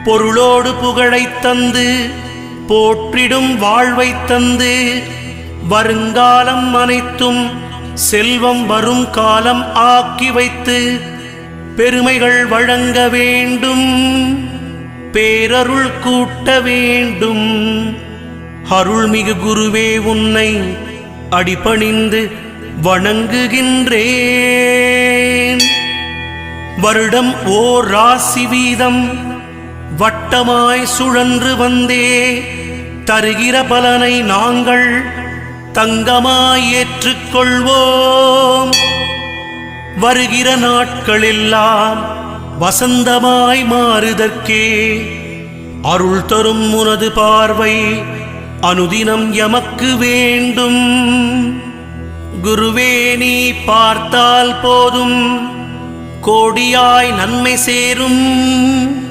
பொருளோடு புகழைத் தந்து போற்றிடும் வாழ்வைத் தந்து வருங்காலம் அனைத்தும் செல்வம் வரும் காலம் ஆக்கி வைத்து பெருமைகள் வழங்க வேண்டும், பேரருள் கூட்ட வேண்டும். அருள்மிகு குருவே உன்னை அடிபணிந்து வணங்குகின்றேன். வருடம் ஓர் ராசி வீதம் வட்டமாய் சுழன்று வந்தே தருகிற பலனை நாங்கள் தங்கமாய் ஏற்றுக்கொள்வோம். வருகிற நாட்களெல்லாம் வசந்தமாய் மாறுதற்கே அருள் தரும் உனது பார்வை அனுதினம் எமக்கு வேண்டும். குருவே நீ பார்த்தால் போதும் கோடியாய் நன்மை சேரும்.